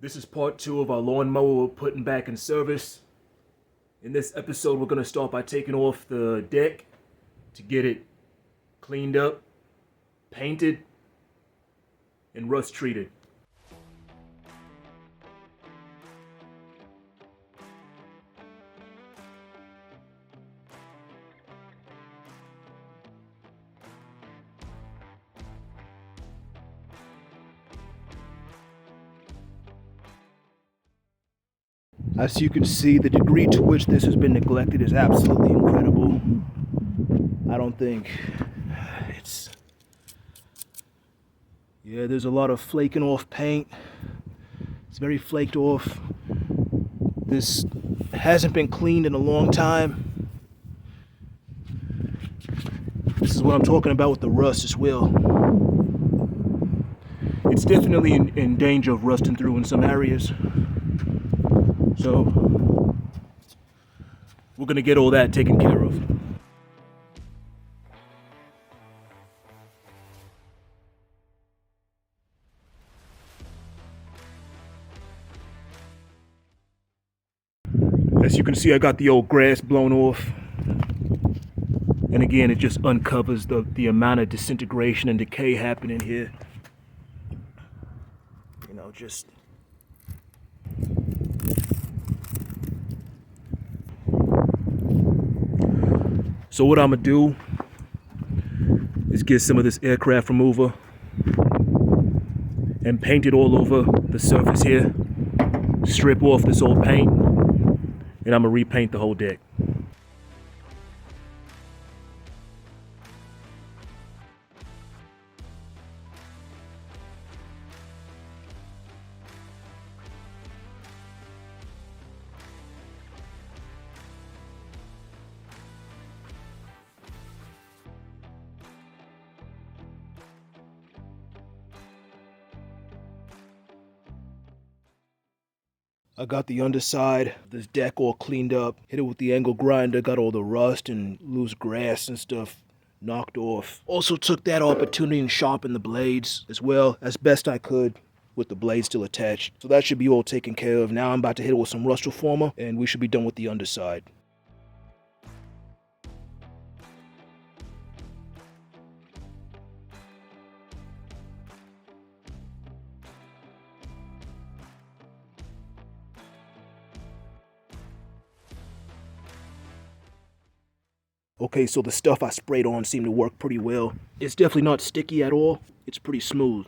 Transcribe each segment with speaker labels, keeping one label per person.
Speaker 1: This is part 2 of our lawnmower we're putting back in service. In this episode, we're going to start by taking off the deck to get it cleaned up, painted, and rust treated. As you can see, the degree to which this has been neglected is absolutely incredible. I don't think it's... Yeah, there's a lot of flaking off paint. It's very flaked off. This hasn't been cleaned in a long time. This is what I'm talking about with the rust as well. It's definitely in danger of rusting through in some areas. So, we're gonna get all that taken care of. As you can see, I got the old grass blown off. And again, it just uncovers the amount of disintegration and decay happening here. You know, just... So what I'm gonna do is get some of this aircraft remover and paint it all over the surface here. Strip off this old paint, and I'm gonna repaint the whole deck. I got the underside of this deck all cleaned up, hit it with the angle grinder, got all the rust and loose grass and stuff knocked off. Also took that opportunity and sharpened the blades as well as best I could with the blade still attached. So that should be all taken care of. Now I'm about to hit it with some rust reformer and we should be done with the underside. Okay, so the stuff I sprayed on seemed to work pretty well. It's definitely not sticky at all. It's pretty smooth.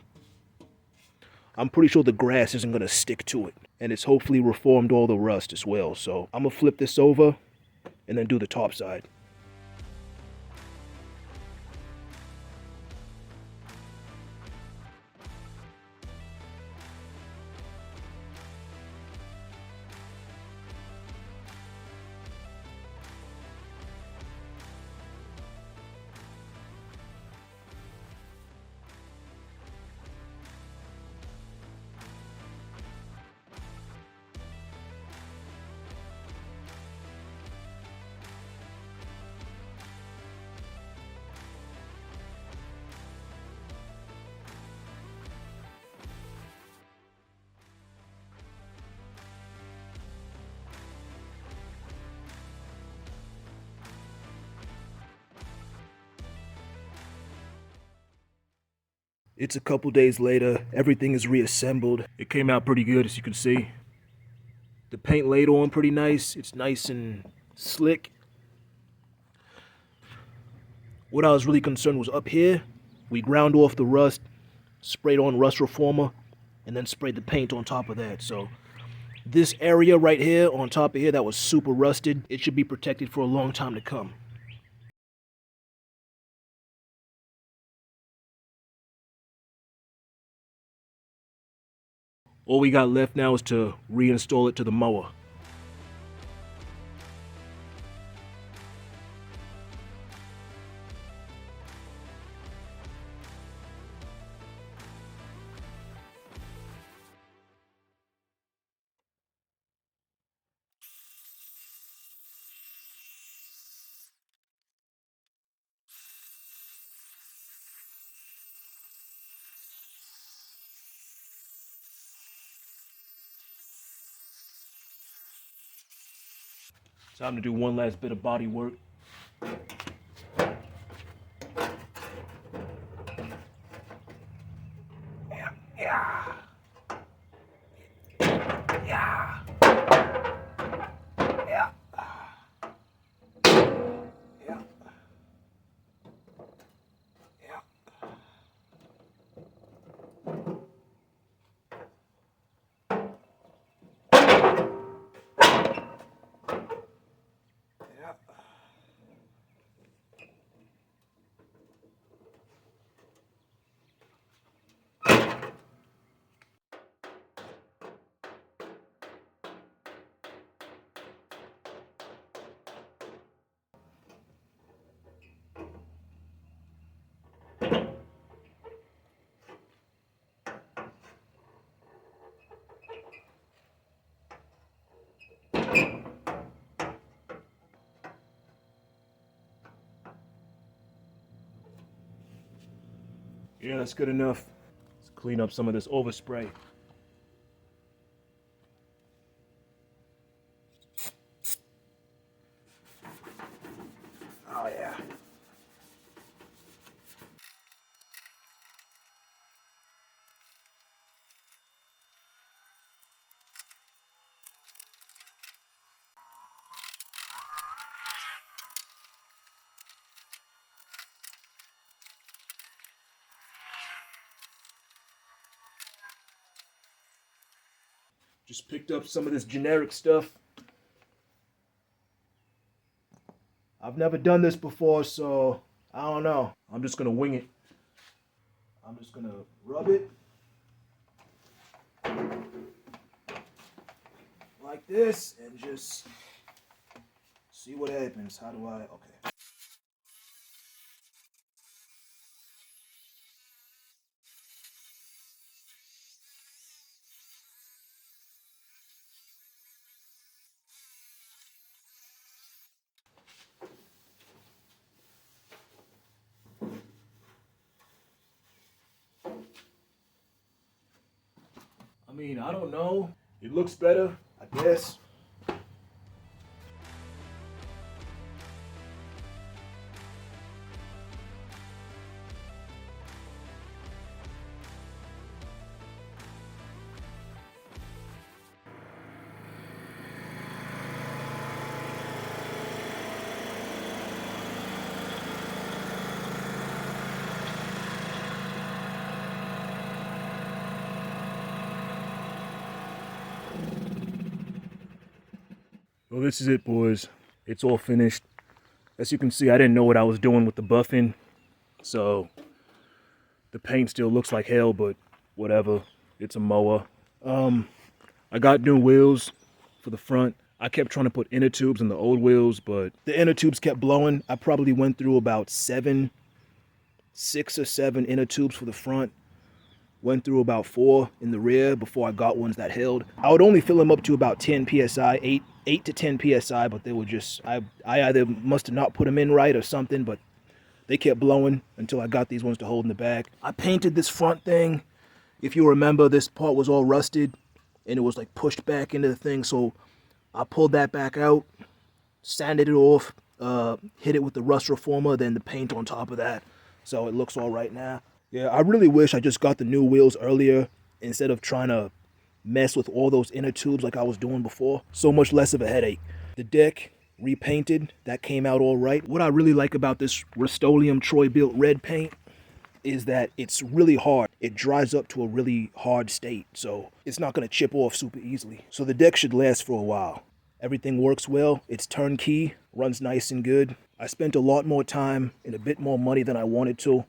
Speaker 1: I'm pretty sure the grass isn't gonna stick to it. And it's hopefully reformed all the rust as well. So I'm gonna flip this over and then do the top side. It's a couple days later, everything is reassembled. It came out pretty good, as you can see. The paint laid on pretty nice. It's nice and slick. What I was really concerned was up here. We ground off the rust, sprayed on rust reformer, and then sprayed the paint on top of that. So this area right here, on top of here, that was super rusted, it should be protected for a long time to come. All we got left now is to reinstall it to the mower. Time to do one last bit of body work. Yeah. Yeah. Yeah. Yeah. Yeah. Yeah. Yeah, that's good enough. Let's clean up some of this overspray. Oh yeah. Just picked up some of this generic stuff. I've never done this before, so I don't know. I'm just gonna wing it. I'm just gonna rub it like this and just see what happens. How do I? Okay. I mean, I don't know. It looks better, I guess. Well, this is it, boys. It's all finished. As you can see, I didn't know what I was doing with the buffing, so the paint still looks like hell, but whatever. It's a mower. I got new wheels for the front. I kept trying to put inner tubes in the old wheels, but the inner tubes kept blowing. I probably went through about 6 or 7 inner tubes for the front. Went through about 4 in the rear before I got ones that held. I would only fill them up to about 10 psi, 8 to 10 psi, but they were just, I either must have not put them in right or something, but they kept blowing until I got these ones to hold in the back. I painted this front thing. If you remember, this part was all rusted and it was like pushed back into the thing, so I pulled that back out, sanded it off, hit it with the rust reformer, then the paint on top of that, so it looks all right now. Yeah, I really wish I just got the new wheels earlier instead of trying to mess with all those inner tubes like I was doing before. So much less of a headache. The deck repainted, that came out all right. What I really like about this Rust-Oleum Troy-Bilt red paint is that it's really hard. It dries up to a really hard state, so it's not going to chip off super easily. So the deck should last for a while. Everything works well. It's turnkey, runs nice and good. I spent a lot more time and a bit more money than I wanted to,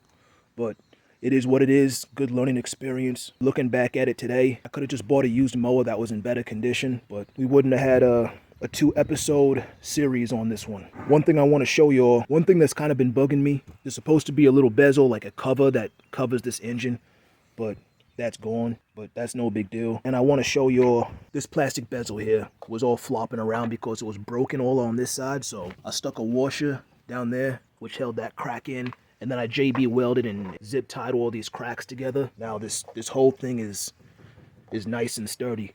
Speaker 1: but it is what it is. Good learning experience. Looking back at it today, I could have just bought a used mower that was in better condition, but we wouldn't have had a 2-episode series on this one. One thing I want to show y'all, one thing that's kind of been bugging me, there's supposed to be a little bezel, like a cover that covers this engine, but that's gone, but that's no big deal. And I want to show y'all this plastic bezel here was all flopping around because it was broken all on this side, so I stuck a washer down there, which held that crack in, and then I JB welded and zip tied all these cracks together. Now this whole thing is nice and sturdy.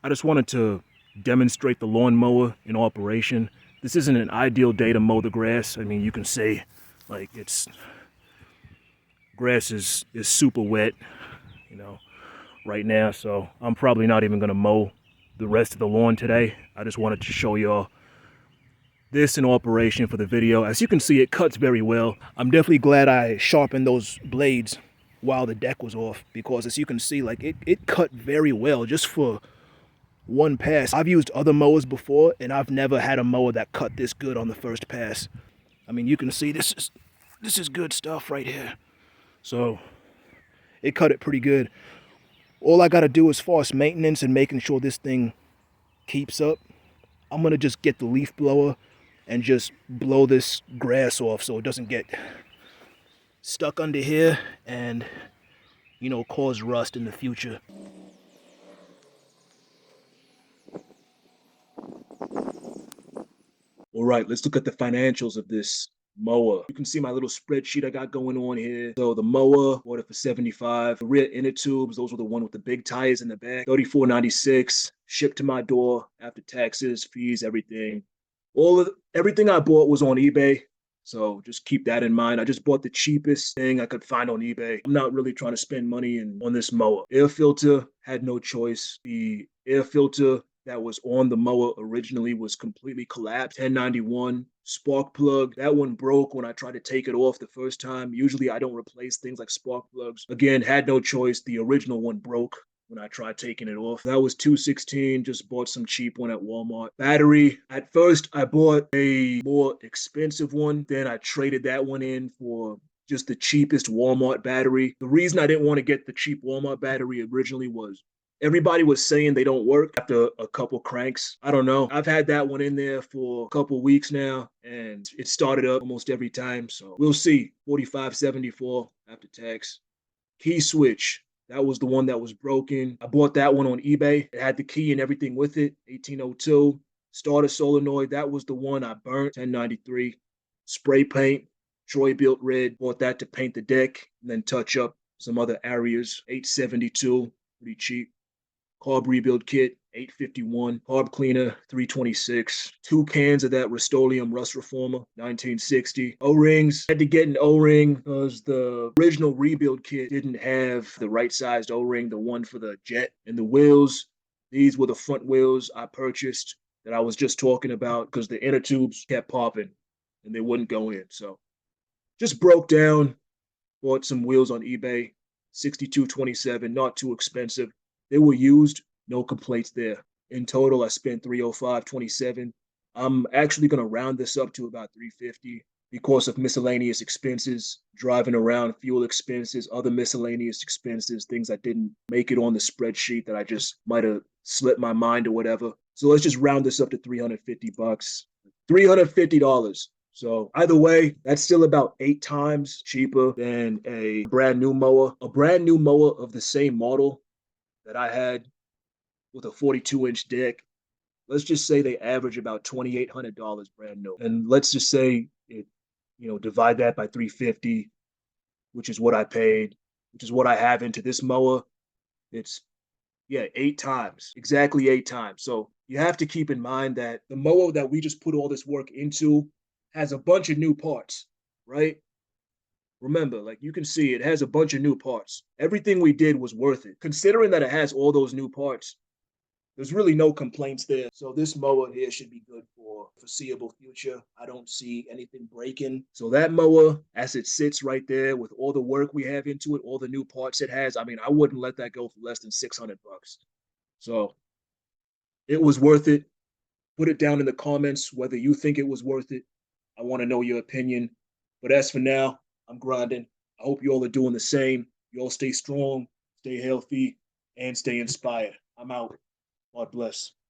Speaker 1: I just wanted to demonstrate the lawnmower in operation. This isn't an ideal day to mow the grass. I mean, you can see, like, grass is super wet, you know, right now. So I'm probably not even gonna mow the rest of the lawn today. I just wanted to show y'all this in operation for the video. As you can see, it cuts very well. I'm definitely glad I sharpened those blades while the deck was off, because as you can see, like, it cut very well just for one pass. I've used other mowers before, and I've never had a mower that cut this good on the first pass. I mean, you can see this is good stuff right here. So it cut it pretty good. All I gotta do as far as maintenance and making sure this thing keeps up, I'm gonna just get the leaf blower and just blow this grass off so it doesn't get stuck under here and, you know, cause rust in the future. All right, let's look at the financials of this mower. You can see my little spreadsheet I got going on here. So the mower, bought it for $75. The rear inner tubes, those were the one with the big tires in the back, $34.96. Shipped to my door after taxes, fees, everything. Everything I bought was on eBay. So just keep that in mind. I just bought the cheapest thing I could find on eBay. I'm not really trying to spend money on this mower. Air filter, had no choice. The air filter that was on the mower originally was completely collapsed. 1091 spark plug, that one broke when I tried to take it off the first time. Usually I don't replace things like spark plugs. Again, had no choice. The original one broke when I tried taking it off. That was $216. Just bought some cheap one at Walmart. Battery, at first I bought a more expensive one. Then I traded that one in for just the cheapest Walmart battery. The reason I didn't want to get the cheap Walmart battery originally was everybody was saying they don't work after a couple cranks. I don't know. I've had that one in there for a couple weeks now, and it started up almost every time. So we'll see. $45.74 after tax. Key switch. That was the one that was broken. I bought that one on eBay. It had the key and everything with it. 1802. Starter solenoid. That was the one I burnt. 1093. Spray paint. Troy Built Red. Bought that to paint the deck and then touch up some other areas. 872. Pretty cheap. Carb rebuild kit, $851. Carb cleaner, $326. 2 cans of that Rust-Oleum rust reformer, $1960. O-rings, had to get an O-ring because the original rebuild kit didn't have the right sized O-ring, the one for the jet. And the wheels, these were the front wheels I purchased that I was just talking about because the inner tubes kept popping and they wouldn't go in. So just broke down, bought some wheels on eBay, $62.27, not too expensive. They were used, no complaints there. In total, I spent $305.27. I'm actually going to round this up to about $350 because of miscellaneous expenses, driving around, fuel expenses, other miscellaneous expenses, things that didn't make it on the spreadsheet that I just might have slipped my mind or whatever. So let's just round this up to $350. $350. So either way, that's still about 8 times cheaper than a brand new mower. A brand new mower of the same model that I had with a 42-inch deck, let's just say they average about $2,800 brand new. And let's just say it, divide that by 350, which is what I paid, which is what I have into this mower. It's, 8 times, exactly 8 times. So you have to keep in mind that the mower that we just put all this work into has a bunch of new parts, right? Remember, like you can see, it has a bunch of new parts. Everything we did was worth it. Considering that it has all those new parts, there's really no complaints there. So this mower here should be good for foreseeable future. I don't see anything breaking. So that mower, as it sits right there with all the work we have into it, all the new parts it has, I mean, I wouldn't let that go for less than $600. So it was worth it. Put it down in the comments whether you think it was worth it. I want to know your opinion. But as for now, I'm grinding. I hope you all are doing the same. You all stay strong, stay healthy, and stay inspired. I'm out. God bless.